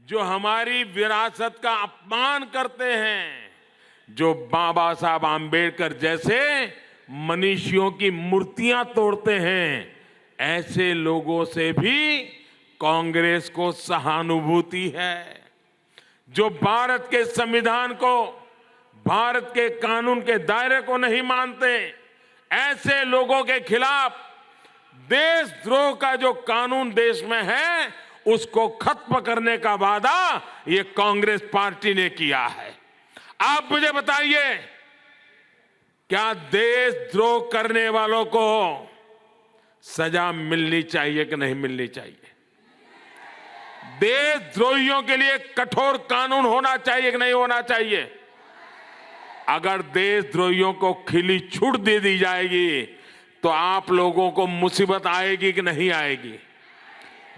जो हमारी विरासत का अपमान करते हैं, जो बाबा साहब आम्बेडकर जैसे मनीषियों की मूर्तियां तोड़ते हैं, ऐसे लोगों से भी कांग्रेस को सहानुभूति है। जो भारत के संविधान को, भारत के कानून के दायरे को नहीं मानते, ऐसे लोगों के खिलाफ देशद्रोह का जो कानून देश में है उसको खत्म करने का वादा ये कांग्रेस पार्टी ने किया है। आप मुझे बताइए, क्या देशद्रोह करने वालों को सजा मिलनी चाहिए कि नहीं मिलनी चाहिए? देशद्रोहियों के लिए कठोर कानून होना चाहिए कि नहीं होना चाहिए? अगर देशद्रोहियों को खिली छूट दे दी जाएगी तो आप लोगों को मुसीबत आएगी कि नहीं आएगी?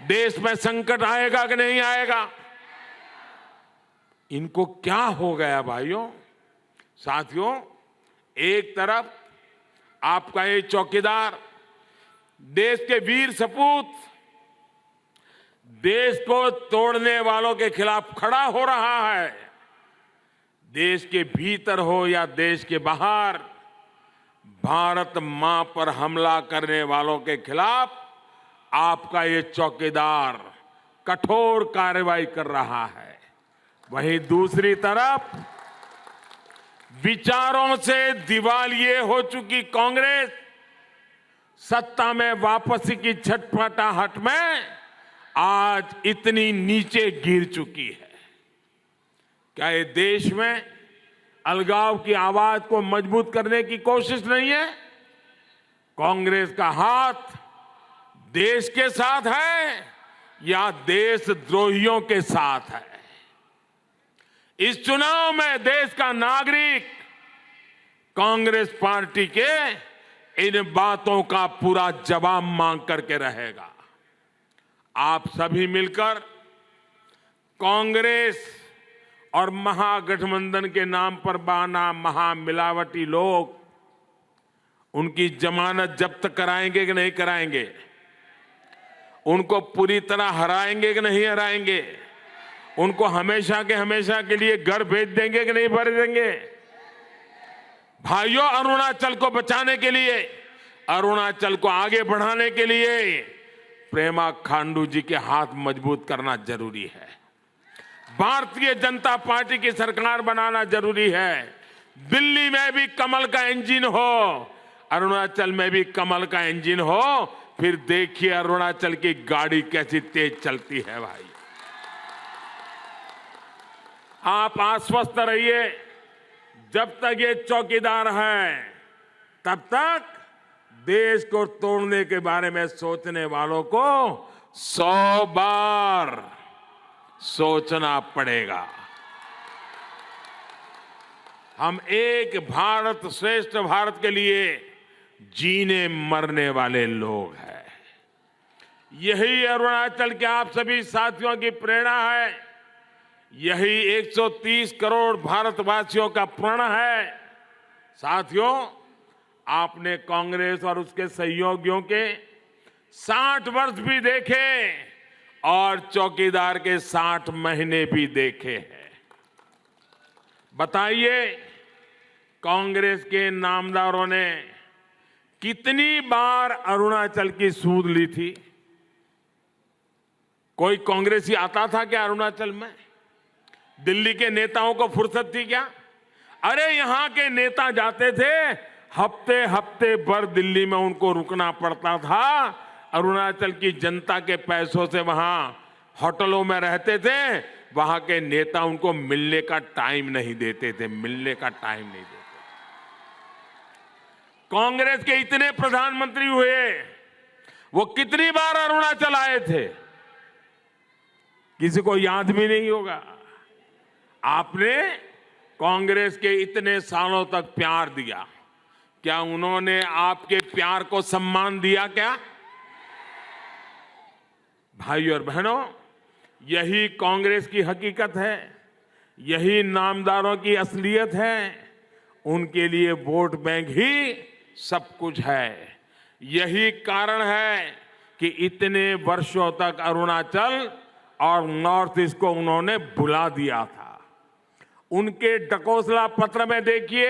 देश में संकट आएगा कि नहीं आएगा? इनको क्या हो गया भाइयों, साथियों? एक तरफ आपका ये चौकीदार, देश के वीर सपूत, देश को तोड़ने वालों के खिलाफ खड़ा हो रहा है। देश के भीतर हो या देश के बाहर, भारत मां पर हमला करने वालों के खिलाफ आपका ये चौकीदार कठोर कार्रवाई कर रहा है। वहीं दूसरी तरफ विचारों से दिवालिये हो चुकी कांग्रेस सत्ता में वापसी की छटपटाहट में आज इतनी नीचे गिर चुकी है। क्या ये देश में अलगाव की आवाज को मजबूत करने की कोशिश नहीं है? कांग्रेस का हाथ देश के साथ है या देशद्रोहियों के साथ है? इस चुनाव में देश का नागरिक कांग्रेस पार्टी के इन बातों का पूरा जवाब मांग करके रहेगा। आप सभी मिलकर कांग्रेस और महागठबंधन के नाम पर बना महामिलावटी लोग, उनकी जमानत जब्त कराएंगे कि नहीं कराएंगे? उनको पूरी तरह हराएंगे कि नहीं हराएंगे? उनको हमेशा के लिए घर भेज देंगे कि नहीं भेज देंगे? भाइयों, अरुणाचल को बचाने के लिए, अरुणाचल को आगे बढ़ाने के लिए प्रेमा खांडू जी के हाथ मजबूत करना जरूरी है। भारतीय जनता पार्टी की सरकार बनाना जरूरी है। दिल्ली में भी कमल का इंजन हो, अरुणाचल में भी कमल का इंजन हो, फिर देखिए अरुणाचल की गाड़ी कैसी तेज चलती है। भाई, आप आश्वस्त रहिए, जब तक ये चौकीदार हैं तब तक देश को तोड़ने के बारे में सोचने वालों को 100 बार सोचना पड़ेगा। हम एक भारत श्रेष्ठ भारत के लिए जीने मरने वाले लोग हैं। यही अरुणाचल के आप सभी साथियों की प्रेरणा है। यही 130 करोड़ भारतवासियों का प्रण है। साथियों, आपने कांग्रेस और उसके सहयोगियों के 60 वर्ष भी देखे और चौकीदार के 60 महीने भी देखे हैं। बताइए, कांग्रेस के नामदारों ने कितनी बार अरुणाचल की सूद ली थी? कोई कांग्रेसी आता था क्या अरुणाचल में? दिल्ली के नेताओं को फुर्सत थी क्या? अरे यहां के नेता जाते थे, हफ्ते हफ्ते भर दिल्ली में उनको रुकना पड़ता था। अरुणाचल की जनता के पैसों से वहां होटलों में रहते थे। वहां के नेता उनको मिलने का टाइम नहीं देते थे, मिलने का टाइम नहीं देते। कांग्रेस के इतने प्रधानमंत्री हुए, वो कितनी बार अरुणाचल आए थे? किसी को याद भी नहीं होगा। आपने कांग्रेस के इतने सालों तक प्यार दिया, क्या उन्होंने आपके प्यार को सम्मान दिया क्या? भाइयों और बहनों, यही कांग्रेस की हकीकत है, यही नामदारों की असलियत है। उनके लिए वोट बैंक ही सब कुछ है। यही कारण है कि इतने वर्षों तक अरुणाचल और नॉर्थ ईस्ट को उन्होंने भुला दिया था। उनके ढकोसला पत्र में देखिए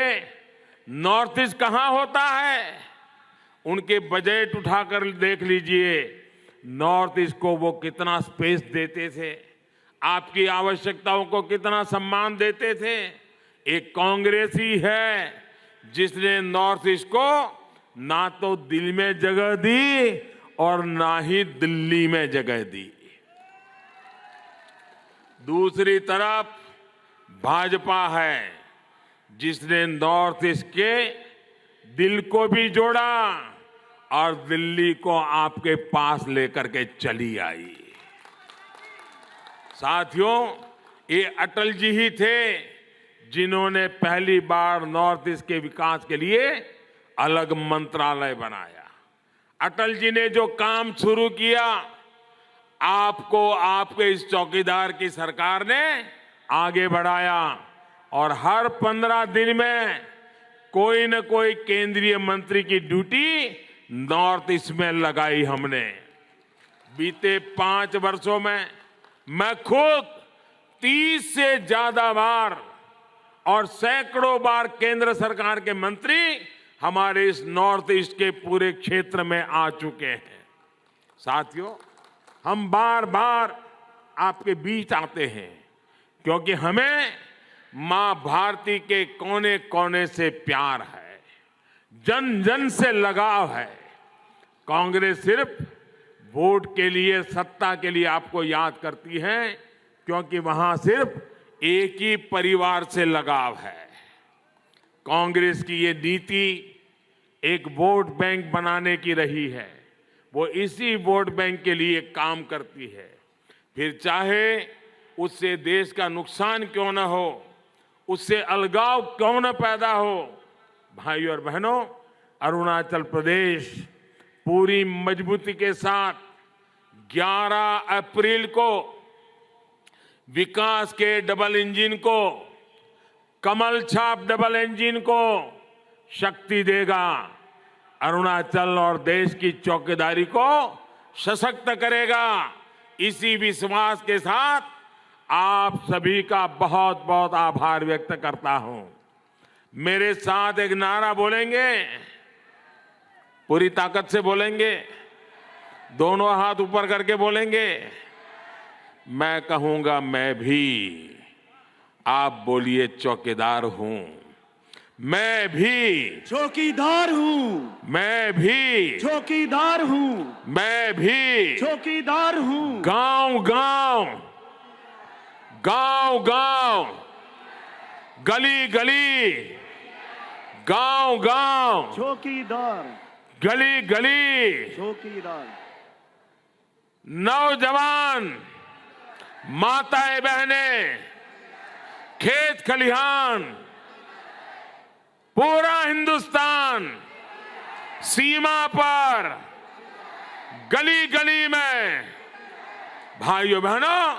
नॉर्थ ईस्ट कहां होता है। उनके बजट उठाकर देख लीजिए, नॉर्थ ईस्ट को वो कितना स्पेस देते थे, आपकी आवश्यकताओं को कितना सम्मान देते थे। एक कांग्रेस ही है जिसने नॉर्थ ईस्ट को ना तो दिल में जगह दी और ना ही दिल्ली में जगह दी। दूसरी तरफ भाजपा है जिसने नॉर्थ ईस्ट के दिल को भी जोड़ा और दिल्ली को आपके पास लेकर के चली आई। साथियों, ये अटल जी ही थे जिन्होंने पहली बार नॉर्थ ईस्ट के विकास के लिए अलग मंत्रालय बनाया। अटल जी ने जो काम शुरू किया, आपको आपके इस चौकीदार की सरकार ने आगे बढ़ाया और हर 15 दिन में कोई न कोई केंद्रीय मंत्री की ड्यूटी नॉर्थ ईस्ट में लगाई हमने। बीते 5 वर्षों में मैं खुद 30 से ज्यादा बार और सैकड़ों बार केंद्र सरकार के मंत्री हमारे इस नॉर्थ ईस्ट के पूरे क्षेत्र में आ चुके हैं। साथियों, हम बार बार आपके बीच आते हैं क्योंकि हमें मां भारती के कोने कोने से प्यार है, जन जन से लगाव है। कांग्रेस सिर्फ वोट के लिए, सत्ता के लिए आपको याद करती है क्योंकि वहां सिर्फ एक ही परिवार से लगाव है। कांग्रेस की ये नीति एक वोट बैंक बनाने की रही है। वो इसी वोट बैंक के लिए काम करती है, फिर चाहे उससे देश का नुकसान क्यों न हो, उससे अलगाव क्यों न पैदा हो। भाइयों और बहनों, अरुणाचल प्रदेश पूरी मजबूती के साथ 11 अप्रैल को विकास के डबल इंजन को, कमल छाप डबल इंजन को शक्ति देगा। अरुणाचल और देश की चौकीदारी को सशक्त करेगा। इसी विश्वास के साथ आप सभी का बहुत बहुत आभार व्यक्त करता हूं। मेरे साथ एक नारा बोलेंगे, पूरी ताकत से बोलेंगे, दोनों हाथ ऊपर करके बोलेंगे। मैं कहूंगा मैं भी, आप बोलिए चौकीदार हूं। मैं भी चौकीदार हूं। मैं भी चौकीदार हूं। मैं भी चौकीदार हूं। गांव गांव, गांव गांव, गली गली, गांव गांव, चौकीदार, गली गली, चौकीदार, नौजवान, माताएं बहनें, खेत खलिहान, पूरा हिंदुस्तान सीमा पर, गली गली में, भाइयों बहनों,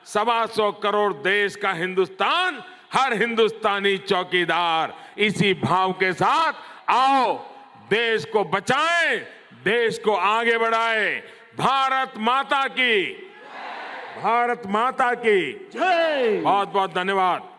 125 करोड़ देश का हिंदुस्तान, हर हिंदुस्तानी चौकीदार। इसी भाव के साथ आओ देश को बचाएं, देश को आगे बढ़ाएं। भारत माता की, भारत माता की जय। बहुत बहुत धन्यवाद।